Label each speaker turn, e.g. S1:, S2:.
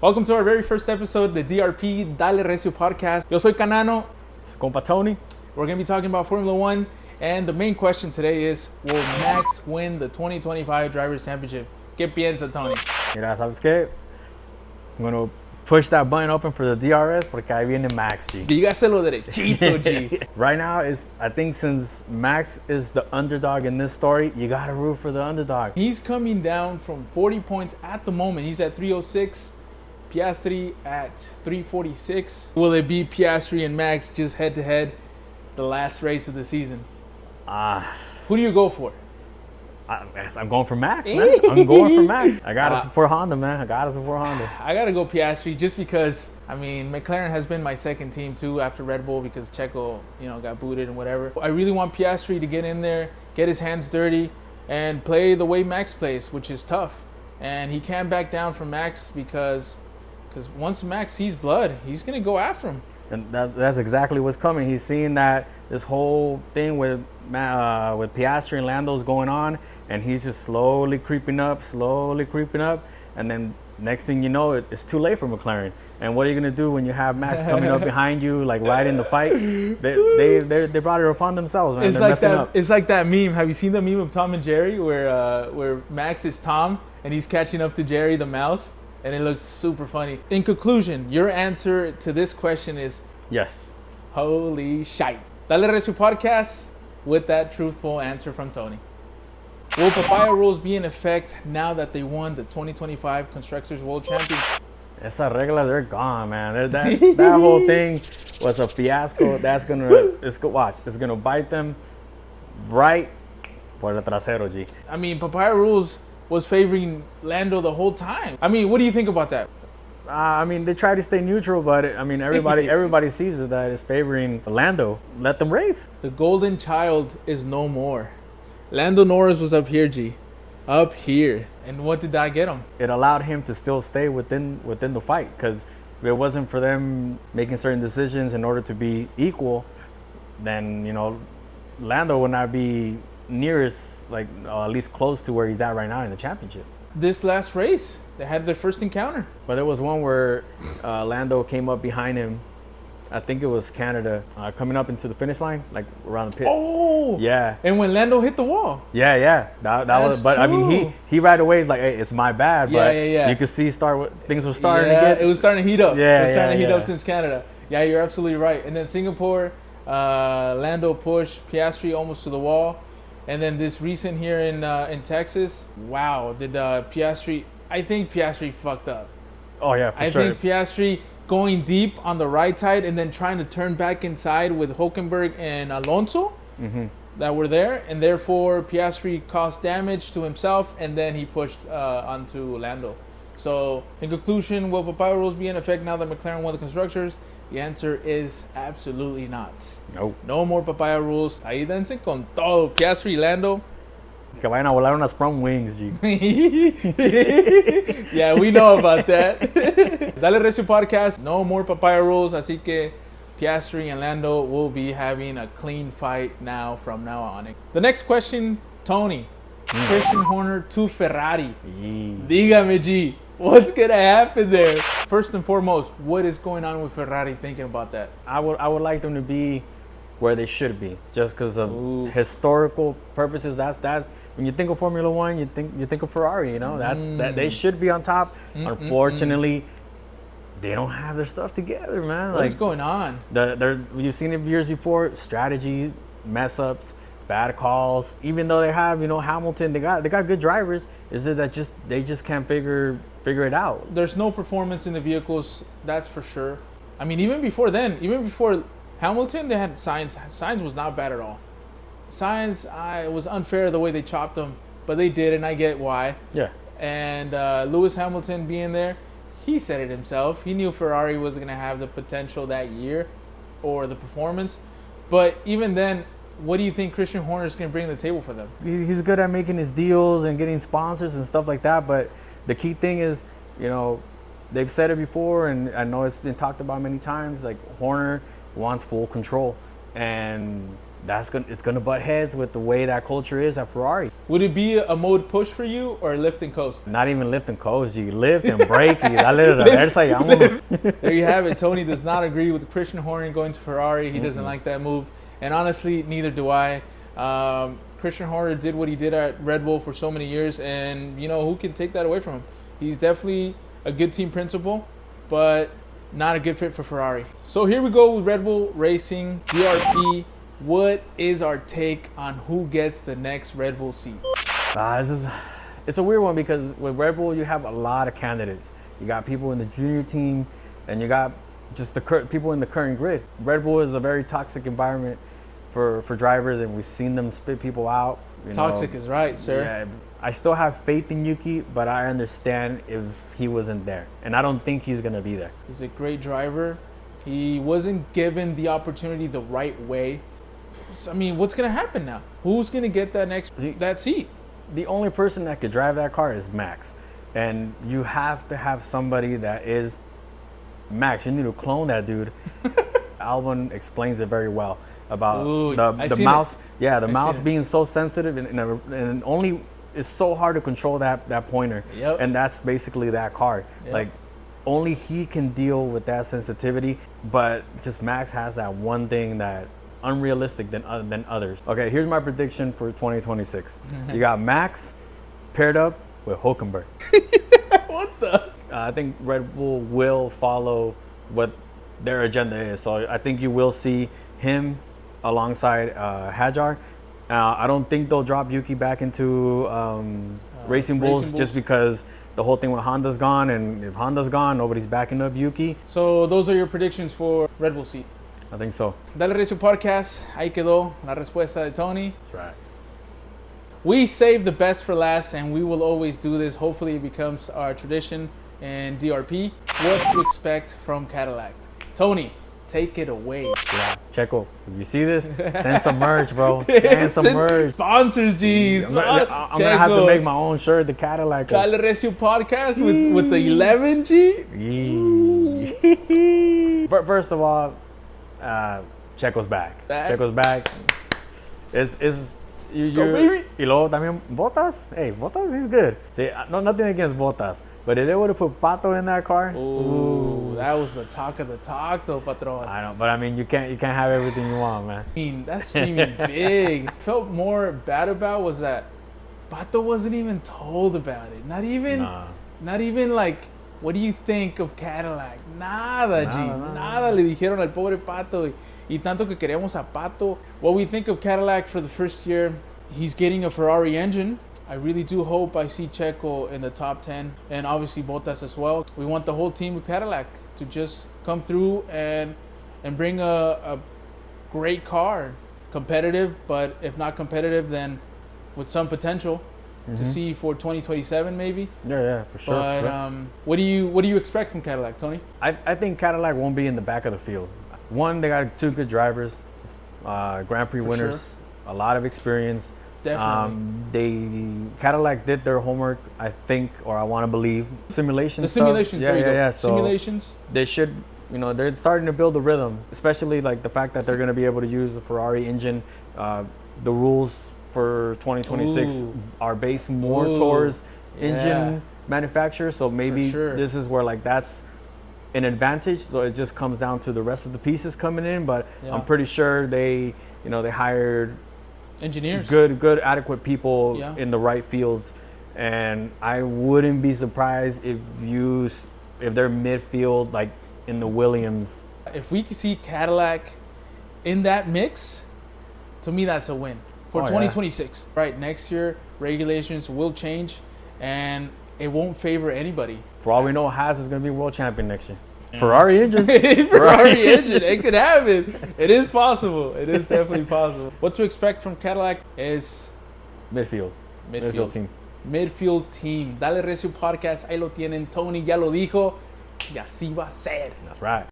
S1: Welcome to our very first episode, the DRP Dale RECIO podcast. Yo soy Canano.
S2: Compa Tony.
S1: We're going to be talking about Formula One. And the main question today is, will Max win the 2025 Drivers' Championship? ¿Qué piensa, Tony?
S2: Mira, ¿sabes qué? I'm going to push that button open for the DRS porque ahí viene Max, G.
S1: Dígaselo derechito, G.
S2: Right now, I think since Max is the underdog in this story, you got to root for the underdog.
S1: He's coming down from 40 points at the moment. He's at 306. Piastri at 346. Will it be Piastri and Max just head-to-head the last race of the season? Who do you go for?
S2: I'm going for Max, man. I'm going for Max. I got to support Honda, man. I got to go
S1: Piastri just because, I mean, McLaren has been my second team too after Red Bull because Checo, got booted and whatever. I really want Piastri to get in there, get his hands dirty, and play the way Max plays, which is tough. And he can't back down from Max because once Max sees blood, he's going to go after him.
S2: And that's exactly what's coming. He's seeing that this whole thing with Piastri and Lando's going on, and he's just slowly creeping up, and then next thing you know, it's too late for McLaren. And what are you gonna do when you have Max coming up behind you, like right in the fight? They brought it upon themselves, man.
S1: It's like that meme. Have you seen the meme of Tom and Jerry where Max is Tom and he's catching up to Jerry the mouse? And it looks super funny. In conclusion, your answer to this question is
S2: yes.
S1: Holy shite. Dale RECIO podcast with that truthful answer from Tony. Will Papaya rules be in effect now that they won the 2025 Constructors World Championship?
S2: Esa regla, they're gone, man. That whole thing was a fiasco. It's gonna bite them right por el trasero, G.
S1: I mean, Papaya rules was favoring Lando the whole time. I mean, what do you think about that?
S2: I mean, they try to stay neutral, but everybody sees that it's favoring Lando. Let them race.
S1: The golden child is no more. Lando Norris was up here, G. Up here. And what did that get him?
S2: It allowed him to still stay within the fight, because if it wasn't for them making certain decisions in order to be equal, then, Lando would not be nearest, at least close to where he's at right now in the championship.
S1: This last race, they had their first encounter.
S2: But there was one where Lando came up behind him. I think it was Canada, coming up into the finish line, like around the pit.
S1: Oh!
S2: Yeah.
S1: And when Lando hit the wall.
S2: Yeah. That was, but true. I mean, he right away like, hey, it's my bad. But
S1: yeah.
S2: You could see things were starting to get.
S1: It was starting to heat up.
S2: Yeah,
S1: it was starting to heat up since Canada. Yeah, you're absolutely right. And then Singapore, Lando pushed Piastri almost to the wall. And then this recent here in Texas, wow, did Piastri? I think Piastri fucked up.
S2: Oh yeah, for sure.
S1: I think Piastri going deep on the right side and then trying to turn back inside with Hülkenberg and Alonso that were there, and therefore Piastri caused damage to himself, and then he pushed onto Lando. So in conclusion, will Papaya rules be in effect now that McLaren won the constructors? The answer is absolutely not. No more Papaya rules. Ahí dense con todo. Piastri y Lando.
S2: Que vayan a volar unas front wings, G.
S1: Yeah, we know about that. Dale RECIO podcast. No more Papaya rules. Así que Piastri and Lando will be having a clean fight from now on. The next question, Tony. Christian Horner to Ferrari. Dígame, G. What's going to happen there? First and foremost, what is going on with Ferrari thinking about that? I
S2: would like them to be where they should be, just because of historical purposes. That's when you think of Formula One, you think of Ferrari. That they should be on top. Unfortunately, they don't have their stuff together, man.
S1: What's going on?
S2: You've seen it years before. Strategy, mess ups, bad calls. Even though they have, Hamilton, they got good drivers. Is it that they just can't figure it out? There's no performance in the vehicles, that's for sure. I mean, even before Hamilton, they had Sainz. Sainz was not bad at all. Sainz, it was unfair the way they chopped him, but they did, and I get why. Yeah. And Lewis Hamilton being there, he said it himself. He knew Ferrari was going to have the potential that year, or the performance. But even then, what do you think Christian Horner is going to bring to the table for them? He's good at making his deals and getting sponsors and stuff like that. But the key thing is, they've said it before, and I know it's been talked about many times, like Horner wants full control. And it's gonna butt heads with the way that culture is at Ferrari.
S1: Would it be a mode push for you or lift and coast?
S2: Not even lift and coast, you lift and brake.
S1: There you have it. Tony does not agree with Christian Horner going to Ferrari. He doesn't like that move. And honestly, neither do I. Christian Horner did what he did at Red Bull for so many years, and you know, who can take that away from him? He's definitely a good team principal, but not a good fit for Ferrari. So here we go with Red Bull Racing, DRP. What is our take on who gets the next Red Bull seat?
S2: It's a weird one because with Red Bull, you have a lot of candidates. You got people in the junior team, and you got just the people in the current grid. Red Bull is a very toxic environment for drivers, and we've seen them spit people out.
S1: Toxic is right, sir.
S2: Yeah, I still have faith in Yuki, but I understand if he wasn't there. And I don't think he's going to be there.
S1: He's a great driver. He wasn't given the opportunity the right way. So, I mean, what's going to happen now? Who's going to get that seat?
S2: The only person that could drive that car is Max. And you have to have somebody that is Max. You need to clone that dude. Albon explains it very well about the mouse. Yeah, the mouse being so sensitive and only it's so hard to control that pointer.
S1: Yep.
S2: And that's basically that car. Yep. Like only he can deal with that sensitivity, but just Max has that one thing that unrealistic than others. Okay, here's my prediction for 2026. You got Max paired up with Hülkenberg.
S1: What the?
S2: I think Red Bull will follow what their agenda is. So I think you will see him alongside Hajar. I don't think they'll drop Yuki back into Racing Bulls just because the whole thing with Honda's gone, and if Honda's gone, nobody's backing up Yuki.
S1: So those are your predictions for Red Bull seat?
S2: I think so.
S1: Dale RECIO Podcast. Ahí quedó la respuesta de Tony.
S2: That's right.
S1: We save the best for last, and we will always do this. Hopefully it becomes our tradition in DRP. What to expect from Cadillac? Tony, take it away.
S2: Yeah, Checo, if you see this, send some merch, bro. Send some merch.
S1: Sponsors, G's.
S2: I'm gonna have to make my own shirt, the Cadillac.
S1: Dale RECIO Podcast with the 11, G.
S2: But first of all, Checo's back. Checo's back.
S1: Let's go, baby.
S2: Y luego también Bottas. Hey, Bottas is good. See, nothing against Bottas. But if they would have put Pato in that car,
S1: ooh, that was the talk of the talk, though, patron.
S2: I know, but I mean, you can't have everything you want, man.
S1: I mean, that's streaming big. Felt more bad about was that Pato wasn't even told about it. Not even like, what do you think of Cadillac? Nada, G. Nada le dijeron al pobre Pato. Y tanto que queríamos a Pato. What we think of Cadillac for the first year, he's getting a Ferrari engine. I really do hope I see Checo in the top 10, and obviously Bottas as well. We want the whole team of Cadillac to just come through and bring a great car. Competitive, but if not competitive, then with some potential to see for 2027 maybe.
S2: Yeah, for sure.
S1: But what do you expect from Cadillac, Tony?
S2: I think Cadillac won't be in the back of the field. One, they got two good drivers, Grand Prix winners, a lot of experience.
S1: Definitely.
S2: Cadillac did their homework, I think, or I want to believe. Simulations.
S1: Simulations.
S2: Yeah.
S1: So simulations.
S2: They should, they're starting to build a rhythm, especially like the fact that they're going to be able to use the Ferrari engine. The rules for 2026 are based more towards engine manufacturer. So maybe this is where like that's an advantage. So it just comes down to the rest of the pieces coming in. But I'm pretty sure they hired
S1: engineers,
S2: good adequate people in the right fields, and I wouldn't be surprised if they're midfield, like in the Williams.
S1: If we can see Cadillac in that mix, to me that's a win for 2026. Right, next year regulations will change, and it won't favor anybody.
S2: For all we know, Haas is going to be world champion next year. Ferrari engine.
S1: Ferrari engine. It could happen. It is possible. It is definitely possible. What to expect from Cadillac is
S2: midfield team.
S1: Midfield team. Dale RECIO Podcast. Ahí lo tienen. Tony ya lo dijo. Y así va a ser.
S2: That's right.